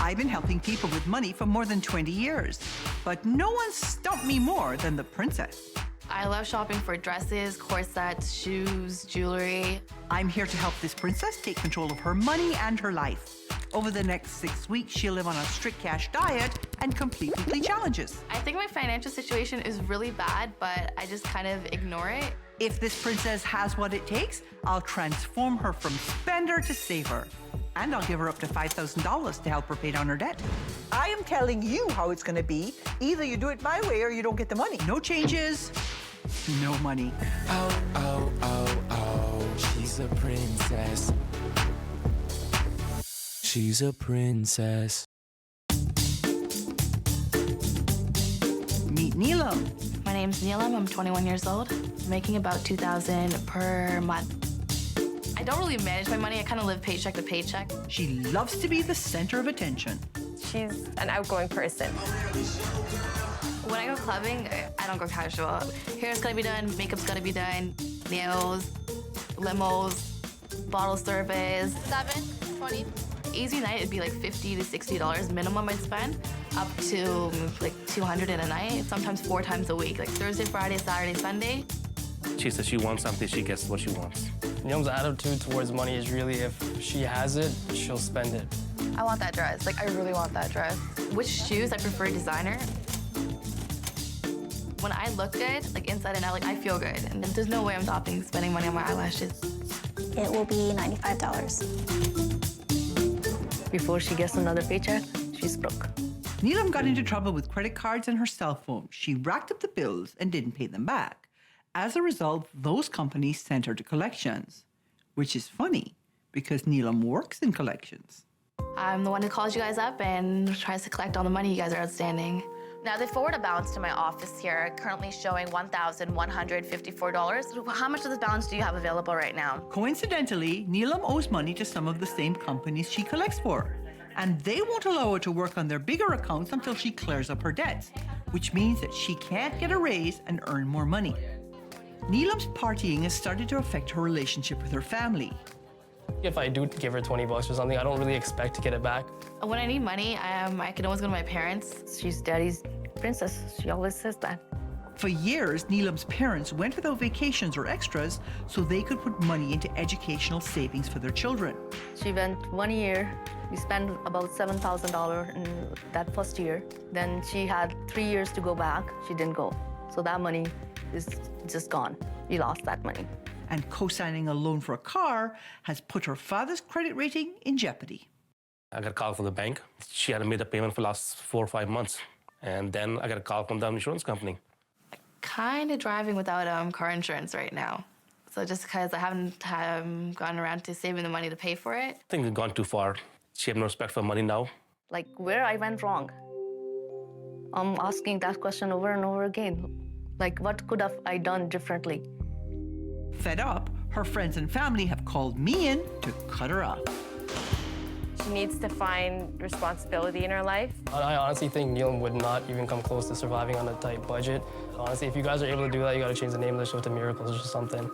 I've been helping people with money for more than 20 years, but no one stumped me more than the princess. I love shopping for dresses, corsets, shoes, jewelry. I'm here to help this princess take control of her money and her life. Over the next 6 weeks, she'll live on a strict cash diet and complete weekly challenges. I think my financial situation is really bad, but I just kind of ignore it. If this princess has what it takes, I'll transform her from spender to saver. And I'll give her up to $5,000 to help her pay down her debt. I am telling you how it's going to be. Either you do it my way or you don't get the money. No changes, no money. Oh, oh, oh, oh, she's a princess. She's a princess. Meet Neelam. My name's Neelam. I'm 21 years old, making about $2,000 per month. I don't really manage my money. I kind of live paycheck to paycheck. She loves to be the center of attention. She's an outgoing person. When I go clubbing, I don't go casual. Hair's gotta be done, makeup's gotta be done, nails, limos, bottle service. 7, 20. Easy night, it'd be like $50 to $60 minimum I'd spend, up to like $200 in a night, sometimes 4 times a week, like Thursday, Friday, Saturday, Sunday. She says she wants something, she gets what she wants. Neelam's attitude towards money is really if she has it, she'll spend it. I want that dress, like I really want that dress. Which shoes, I prefer designer. When I look good, like inside and out, like I feel good. And there's no way I'm stopping spending money on my eyelashes. It will be $95. Before she gets another paycheck, she's broke. Neelam got into trouble with credit cards and her cell phone. She racked up the bills and didn't pay them back. As a result, those companies sent her to collections, which is funny because Neelam works in collections. I'm the one who calls you guys up and tries to collect all the money you guys are outstanding. Now, they forward a balance to my office here, currently showing $1,154. How much of this balance do you have available right now? Coincidentally, Neelam owes money to some of the same companies she collects for, and they won't allow her to work on their bigger accounts until she clears up her debts, which means that she can't get a raise and earn more money. Neelam's partying has started to affect her relationship with her family. If I do give her 20 bucks or something, I don't really expect to get it back. When I need money, I can always go to my parents. She's daddy's princess. She always says that. For years, Neelam's parents went without vacations or extras so they could put money into educational savings for their children. She went 1 year. We spent about $7,000 in that first year. Then she had 3 years to go back. She didn't go. So that money is just gone. We lost that money. And co-signing a loan for a car has put her father's credit rating in jeopardy. I got a call from the bank. She hadn't made a payment for the last 4 or 5 months. And then I got a call from the insurance company. Kind of driving without car insurance right now. So just because I haven't gone around to saving the money to pay for it. I think we've gone too far. She has no respect for money now. Like, where I went wrong? I'm asking that question over and over again. Like, what could have I done differently? Fed up, her friends and family have called me in to cut her off. She needs to find responsibility in her life. I honestly think Neelam would not even come close to surviving on a tight budget. Honestly, if you guys are able to do that, you gotta change the name of the show to Miracles or something.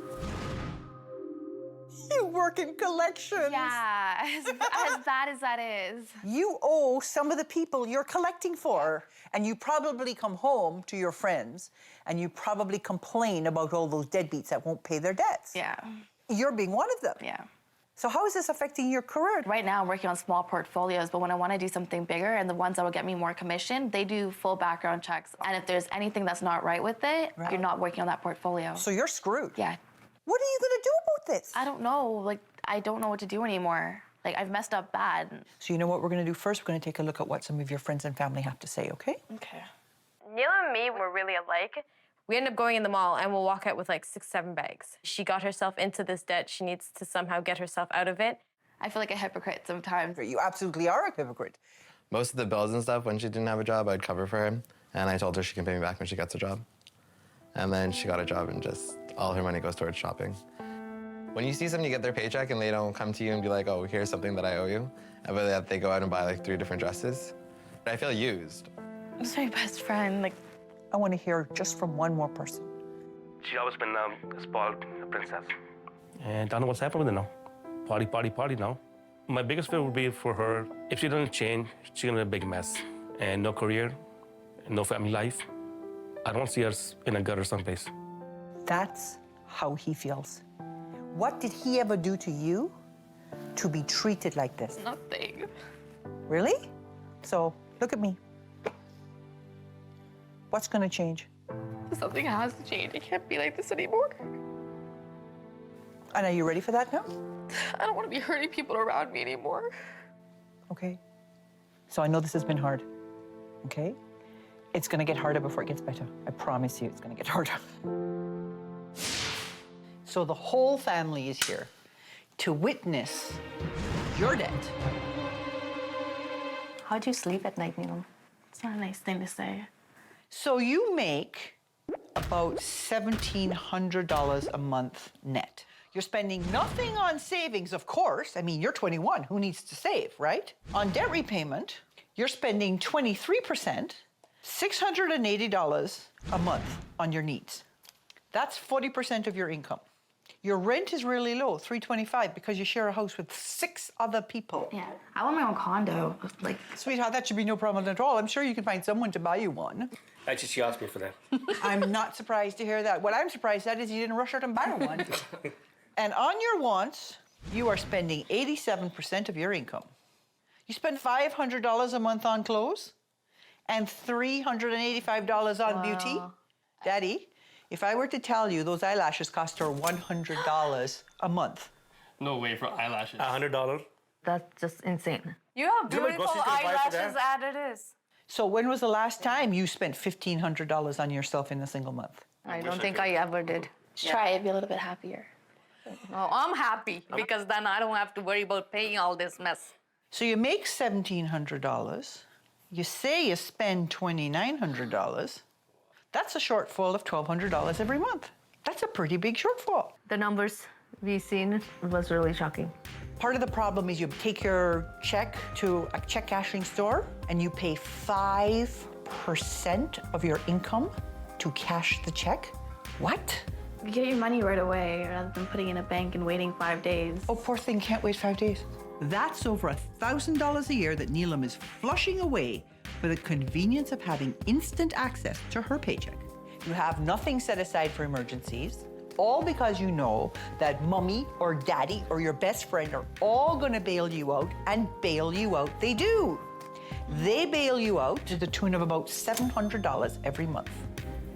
You work in collections. Yeah, as bad as that is. You owe some of the people you're collecting for. And you probably come home to your friends and you probably complain about all those deadbeats that won't pay their debts. Yeah. You're being one of them. Yeah. So how is this affecting your career? Right now, I'm working on small portfolios, but when I want to do something bigger and the ones that will get me more commission, they do full background checks. And if there's anything that's not right with it, you're not working on that portfolio. So you're screwed. Yeah. What are you going to do about this? I don't know. Like, I don't know what to do anymore. Like, I've messed up bad. So you know what we're going to do first? We're going to take a look at what some of your friends and family have to say, okay? Okay. Neelam and me were really alike. We end up going in the mall and we'll walk out with like 6, 7 bags. She got herself into this debt. She needs to somehow get herself out of it. I feel like a hypocrite sometimes. You absolutely are a hypocrite. Most of the bills and stuff, when she didn't have a job, I'd cover for her. And I told her she can pay me back when she gets a job. And then she got a job and just all her money goes towards shopping. When you see somebody get their paycheck and they don't come to you and be like, oh, here's something that I owe you, but that they go out and buy like 3 different dresses, I feel used. It's my best friend. Like, I want to hear just from one more person. She's always been a spoiled princess. And I don't know what's happened with her now. Party, party, party now. My biggest fear would be for her, if she doesn't change, she's gonna be a big mess. And no career, no family life. I don't see her in a gutter someplace. That's how he feels. What did he ever do to you to be treated like this? Nothing. Really? So, look at me. What's gonna change? Something has to change. I can't be like this anymore. And are you ready for that now? I don't want to be hurting people around me anymore. Okay. So I know this has been hard, okay? It's gonna get harder before it gets better. I promise you it's gonna get harder. So the whole family is here to witness your debt. How do you sleep at night, Neelam? It's not a nice thing to say. So you make about $1,700 a month net. You're spending nothing on savings, of course. I mean, you're 21. Who needs to save, right? On debt repayment, you're spending 23%, $680 a month on your needs. That's 40% of your income. Your rent is really low, $325, because you share a house with 6 other people. Yeah, I want my own condo. Like, Sweetheart, that should be no problem at all. I'm sure you can find someone to buy you one. Actually, she asked me for that. I'm not surprised to hear that. What I'm surprised at is you didn't rush out and buy her one. And on your wants, you are spending 87% of your income. You spend $500 a month on clothes and $385 on beauty. Daddy, if I were to tell you those eyelashes cost her $100 a month. No way for eyelashes. $100. That's just insane. You have beautiful eyelashes as it is. So when was the last time you spent $1,500 on yourself in a single month? I don't think I ever did. just try it, be a little bit happier. Oh, I'm happy because then I don't have to worry about paying all this mess. So you make $1,700. You say you spend $2,900. That's a shortfall of $1,200 every month. That's a pretty big shortfall. The numbers we seen was really shocking. Part of the problem is you take your check to a check cashing store and you pay 5% of your income to cash the check. What? You get your money right away rather than putting it in a bank and waiting 5 days. Oh, poor thing can't wait 5 days. That's over $1,000 a year that Neelam is flushing away for the convenience of having instant access to her paycheck. You have nothing set aside for emergencies, all because you know that mommy or daddy or your best friend are all gonna bail you out, and bail you out they do. They bail you out to the tune of about $700 every month.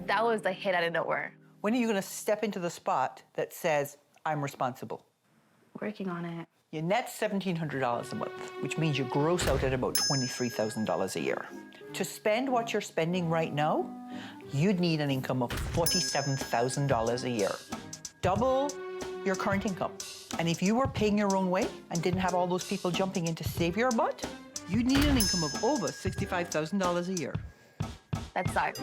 That was the hit out of nowhere. When are you gonna step into the spot that says, I'm responsible? Working on it. You net $1,700 a month, which means you gross out at about $23,000 a year. To spend what you're spending right now, you'd need an income of $47,000 a year. Double your current income. And if you were paying your own way and didn't have all those people jumping in to save your butt, You'd need an income of over $65,000 a year. That sucks.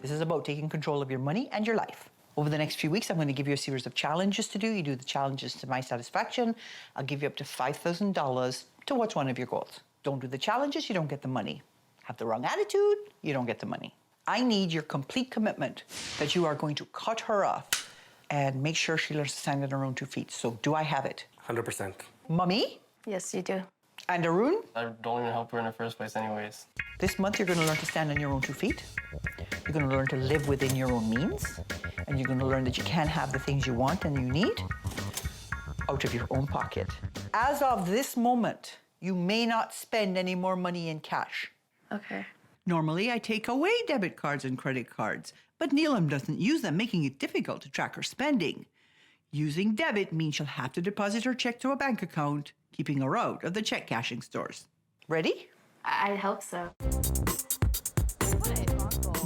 this is about taking control of your money and your life. Over the next few weeks, I'm going to give you a series of challenges to do. You do the challenges to my satisfaction. I'll give you up to $5,000 towards one of your goals. Don't do the challenges, you don't get the money. Have the wrong attitude, you don't get the money. I need your complete commitment that you are going to cut her off and make sure she learns to stand on her own 2 feet. So do I have it? 100%. Mummy Yes, you do. and Arun, I don't even help her in the first place anyways. this month you're going to learn to stand on your own 2 feet. You're going to learn to live within your own means. And you're going to learn that you can have the things you want and you need out of your own pocket. As of this moment, you may not spend any more money in cash. Okay. Normally, I take away debit cards and credit cards, but Neelam doesn't use them, making it difficult to track her spending. Using debit means she'll have to deposit her check to a bank account, keeping her out of the check cashing stores. Ready? I hope so.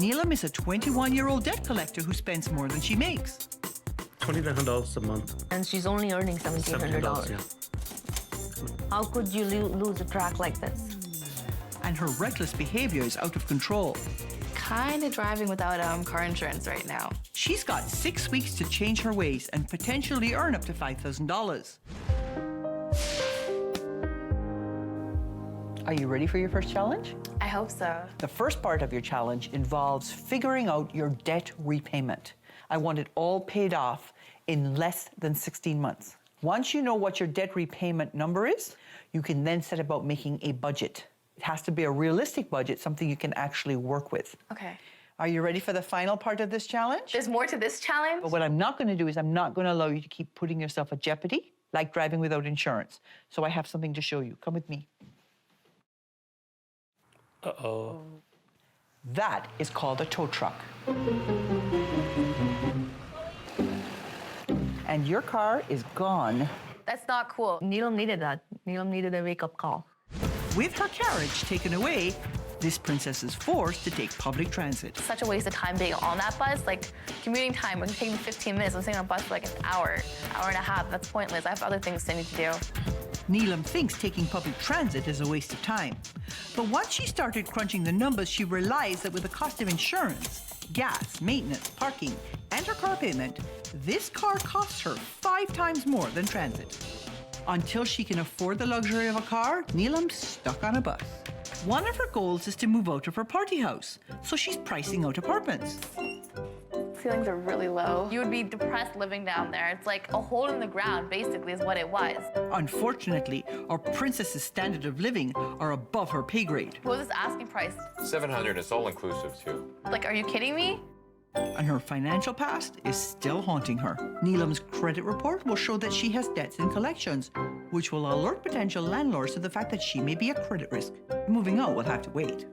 Neelam is a 21-year-old debt collector who spends more than she makes. $2,900 a month. And she's only earning $1,700. Yeah. How could you lose a track like this? And her reckless behavior is out of control. Kind of driving without car insurance right now. She's got 6 weeks to change her ways and potentially earn up to $5,000. Are you ready for your first challenge? I hope so. The first part of your challenge involves figuring out your debt repayment. I want it all paid off in less than 16 months. Once you know what your debt repayment number is, You can then set about making a budget. It has to be a realistic budget, something you can actually work with. Okay. Are you ready for the final part of this challenge? There's more to this challenge? But what I'm not going to do is I'm not going to allow you to keep putting yourself at jeopardy, like driving without insurance. So I have something to show you. Come with me. Uh-oh. That is called a tow truck. And your car is gone. That's not cool. Neelam needed that. Neelam needed a wake-up call. With her carriage taken away, this princess is forced to take public transit. Such a waste of time being on that bus. Like, commuting time would take me 15 minutes. I'm sitting on a bus for like an hour, hour and a half. That's pointless. I have other things I need to do. Neelam thinks taking public transit is a waste of time. But once she started crunching the numbers, she realized that with the cost of insurance, gas, maintenance, parking, and her car payment, this car costs her 5 times more than transit. Until she can afford the luxury of a car, Neelam's stuck on a bus. One of her goals is to move out of her party house, so she's pricing out apartments. Ceilings are really low. You would be depressed living down there. It's like a hole in the ground, basically, is what it was. Unfortunately, our princess's standard of living are above her pay grade. What was this asking price? $700 is all inclusive too. Like, are you kidding me? And her financial past is still haunting her. Neelam's credit report will show that she has debts and collections, which will alert potential landlords to the fact that she may be a credit risk. Moving out will have to wait.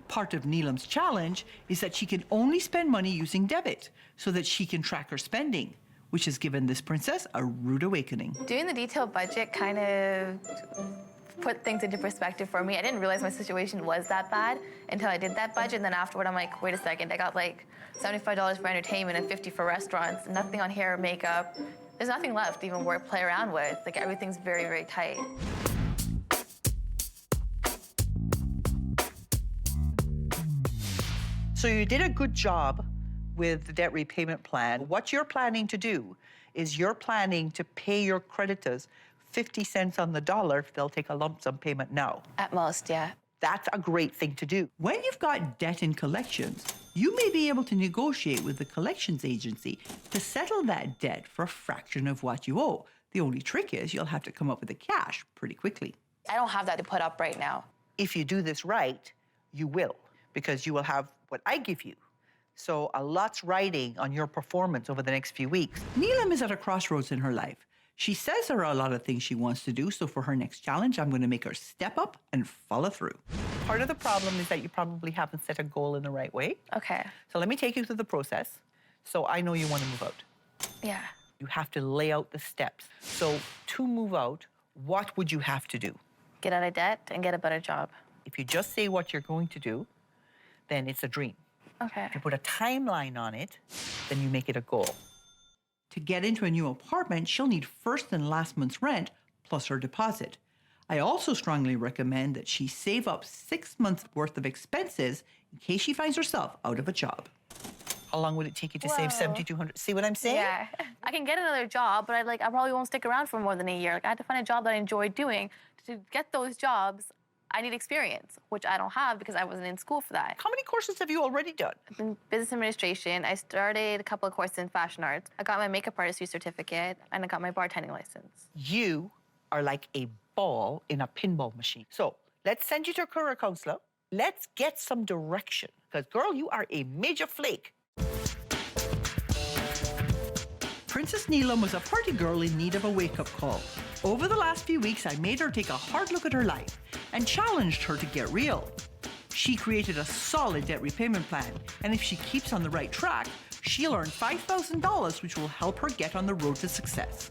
Part of Neelam's challenge is that she can only spend money using debit so that she can track her spending, which has given this princess a rude awakening. Doing the detailed budget kind of put things into perspective for me. I didn't realize my situation was that bad until I did that budget. And then afterward, I'm like, wait a second, I got like $75 for entertainment and $50 for restaurants, nothing on hair or makeup. There's nothing left to even play around with. Like, everything's very, very tight. So you did a good job with the debt repayment plan. What you're planning to do is you're planning to pay your creditors 50 cents on the dollar if they'll take a lump sum payment now. At most, yeah. That's a great thing to do. When you've got debt in collections, you may be able to negotiate with the collections agency to settle that debt for a fraction of what you owe. The only trick is you'll have to come up with the cash pretty quickly. I don't have that to put up right now. If you do this right, you will, because you will have what I give you. So a lot's riding on your performance over the next few weeks. Neelam is at a crossroads in her life. She says there are a lot of things she wants to do, so for her next challenge, I'm going to make her step up and follow through. Part of the problem is that you probably haven't set a goal in the right way. Okay. So let me take you through the process. So I know you want to move out. Yeah. You have to lay out the steps. So to move out, what would you have to do? Get out of debt and get a better job. If you just say what you're going to do, then it's a dream. Okay. If you put a timeline on it, then you make it a goal. To get into a new apartment, she'll need first and last month's rent plus her deposit. I also strongly recommend that she save up 6 months worth of expenses in case she finds herself out of a job. How long would it take you to save $7,200? See what I'm saying? Yeah. I can get another job, but I probably won't stick around for more than a year. Like, I have to find a job that I enjoy doing. To get those jobs, I need experience, which I don't have because I wasn't in school for that. How many courses have you already done? In business administration, I started a couple of courses in fashion arts. I got my makeup artistry certificate, and I got my bartending license. You are like a ball in a pinball machine. So let's send you to a career counselor. Let's get some direction. Because, girl, you are a major flake. Princess Neelam was a party girl in need of a wake-up call. Over the last few weeks, I made her take a hard look at her life and challenged her to get real. She created a solid debt repayment plan, and if she keeps on the right track, she'll earn $5,000, which will help her get on the road to success.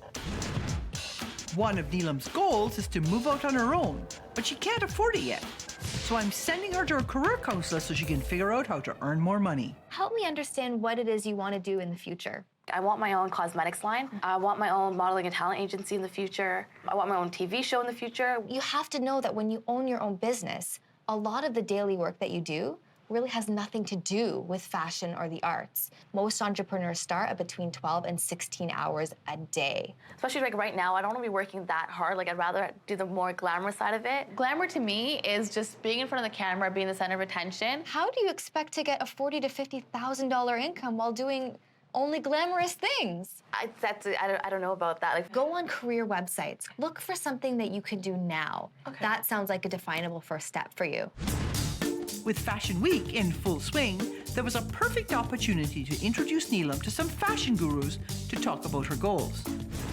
One of Neelam's goals is to move out on her own, but she can't afford it yet. So I'm sending her to a career counselor so she can figure out how to earn more money. Help me understand what it is you want to do in the future. I want my own cosmetics line. I want my own modeling and talent agency in the future. I want my own TV show in the future. You have to know that when you own your own business, a lot of the daily work that you do really has nothing to do with fashion or the arts. Most entrepreneurs start at between 12 and 16 hours a day. Especially like right now, I don't want to be working that hard. Like, I'd rather do the more glamour side of it. Glamour to me is just being in front of the camera, being the center of attention. How do you expect to get a $40,000 to $50,000 income while doing only glamorous things. I don't know about that. Like, Go on career websites. Look for something that you could do now. Okay. That sounds like a definable first step for you. With Fashion Week in full swing, there was a perfect opportunity to introduce Neelam to some fashion gurus to talk about her goals.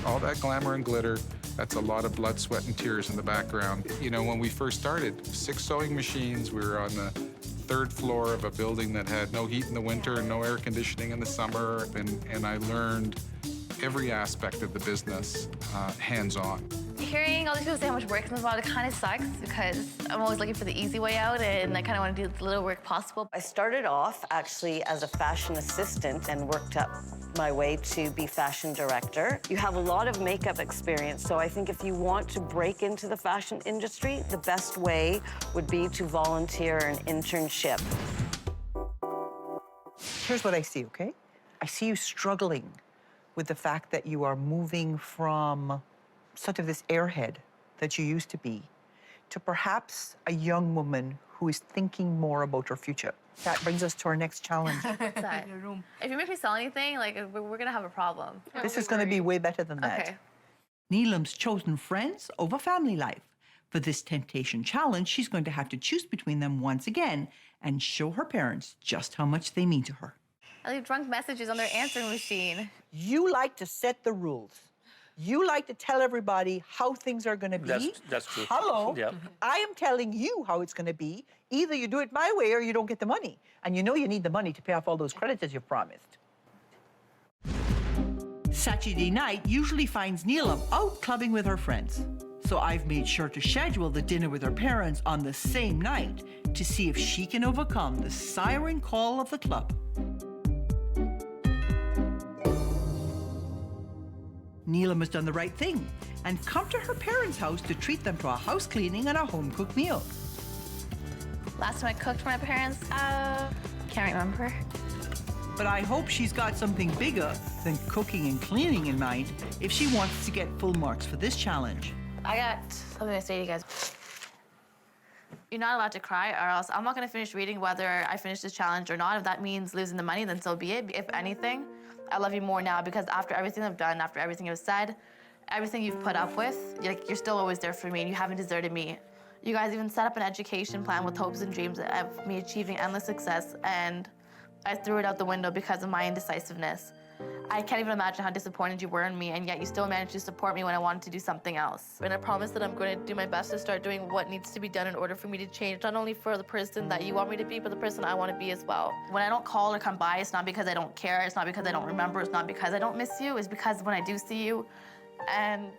All that glamour and glitter, that's a lot of blood, sweat, and tears in the background. You know, when we first started, 6 sewing machines, we were on the 3rd floor of a building that had no heat in the winter and no air conditioning in the summer, and I learned every aspect of the business hands-on. hearing all these people say how much work is involved, it kind of sucks because I'm always looking for the easy way out and I kind of want to do the little work possible. I started off actually as a fashion assistant and worked up my way to be fashion director. You have a lot of makeup experience, so I think if you want to break into the fashion industry, the best way would be to volunteer an internship. Here's what I see, okay? I see you struggling with the fact that you are moving from sort of this airhead that you used to be to perhaps a young woman who is thinking more about her future. That brings us to our next challenge. If you make me sell anything, like, we're gonna have a problem. This is gonna be way better than that. Okay. Neelam's chosen friends over family life. For this temptation challenge, she's going to have to choose between them once again and show her parents just how much they mean to her. I leave drunk messages on their answering machine. You like to set the rules. You like to tell everybody how things are going to be. That's true. Hello. Yeah. I am telling you how it's going to be. Either you do it my way or you don't get the money. And you know you need the money to pay off all those credits as you promised. Saturday night usually finds Neelam out clubbing with her friends. So I've made sure to schedule the dinner with her parents on the same night to see if she can overcome the siren call of the club. Neelam has done the right thing and come to her parents' house to treat them to a house cleaning and a home-cooked meal. Last time I cooked for my parents, can't remember. But I hope she's got something bigger than cooking and cleaning in mind if she wants to get full marks for this challenge. I got something to say to you guys. You're not allowed to cry, or else I'm not going to finish reading whether I finish this challenge or not. If that means losing the money, then so be it. If anything, I love you more now because after everything I've done, after everything you've said, everything you've put up with, you're still always there for me and you haven't deserted me. You guys even set up an education plan with hopes and dreams of me achieving endless success, and I threw it out the window because of my indecisiveness. I can't even imagine how disappointed you were in me, and yet you still managed to support me when I wanted to do something else. And I promise that I'm going to do my best to start doing what needs to be done in order for me to change, not only for the person that you want me to be, but the person I want to be as well. When I don't call or come by, it's not because I don't care, it's not because I don't remember, it's not because I don't miss you, it's because when I do see you, and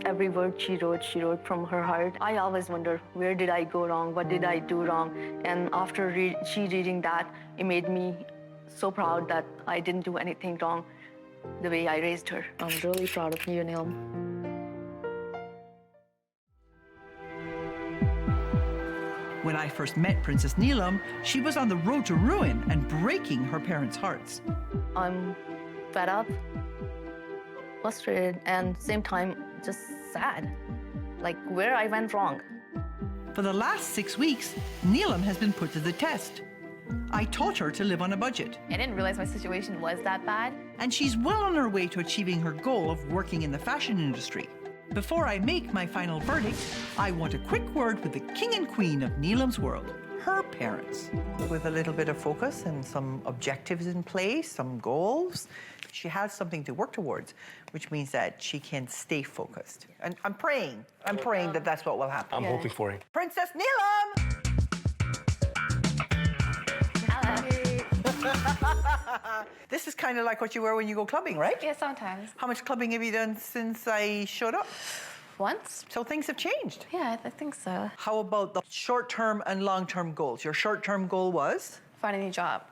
Every word she wrote from her heart. I always wonder, where did I go wrong? What did I do wrong? And after she reading that, it made me so proud that I didn't do anything wrong the way I raised her. I'm really proud of you, Neelam. When I first met Princess Neelam, she was on the road to ruin and breaking her parents' hearts. I'm fed up, frustrated, and same time, just sad. Like, where I went wrong. For the last 6 weeks, Neelam has been put to the test. I taught her to live on a budget. I didn't realize my situation was that bad. And she's well on her way to achieving her goal of working in the fashion industry. Before I make my final verdict, I want a quick word with the king and queen of Neelam's world, her parents. With a little bit of focus and some objectives in place, some goals, she has something to work towards, which means that she can stay focused. And I'm praying that that's what will happen. I'm hoping for it. Princess Neelam! This is kind of like what you wear when you go clubbing, right? Yeah, sometimes. How much clubbing have you done since I showed up? Once. So things have changed. Yeah, I think so. How about the short-term and long-term goals? Your short-term goal was? Find a new job.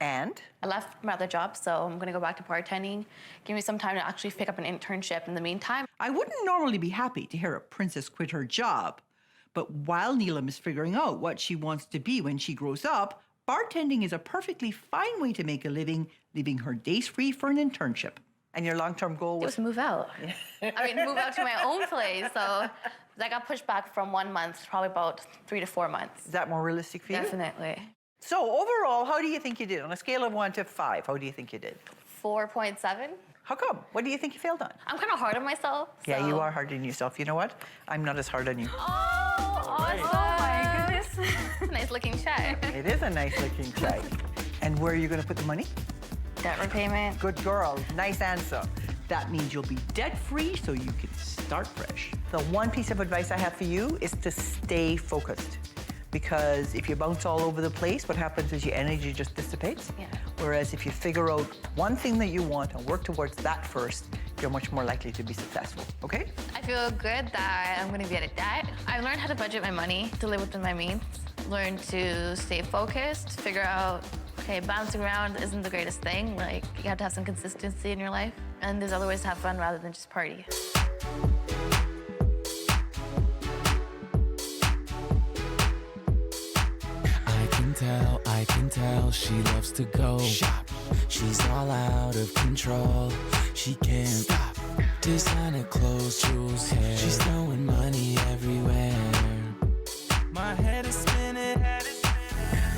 And? I left my other job, so I'm going to go back to bartending. Give me some time to actually pick up an internship in the meantime. I wouldn't normally be happy to hear a princess quit her job. But while Neelam is figuring out what she wants to be when she grows up, bartending is a perfectly fine way to make a living, leaving her days free for an internship. And your long-term goal It was? was move out. I mean, move out to my own place. So I got pushed back from 1 month, probably about 3 to 4 months. Is that more realistic for you? Definitely. So overall, how do you think you did? On a scale of 1 to 5, how do you think you did? 4.7. How come? What do you think you failed on? I'm kind of hard on myself. Yeah, so- you are hard on yourself. You know what? I'm not as hard on you. Oh, awesome. Oh my goodness. Nice looking check. It is a nice looking check. And where are you going to put the money? Debt repayment. Good girl. Nice answer. That means you'll be debt-free so you can start fresh. The one piece of advice I have for you is to stay focused. Because if you bounce all over the place, what happens is your energy just dissipates. Yeah. Whereas if you figure out one thing that you want and work towards that first, you're much more likely to be successful, okay? I feel good that I'm gonna be out of debt. I've learned how to budget my money to live within my means. Learn to stay focused, figure out, okay, bouncing around isn't the greatest thing. Like, you have to have some consistency in your life. And there's other ways to have fun rather than just party. I can tell she loves to go shop. She's all out of control. She can't stop. Designer clothes, jewels, hair. She's throwing money everywhere. My head is spinning.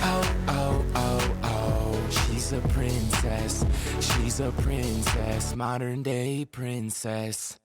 Oh, oh, oh, oh. She's a princess. She's a princess. Modern day princess.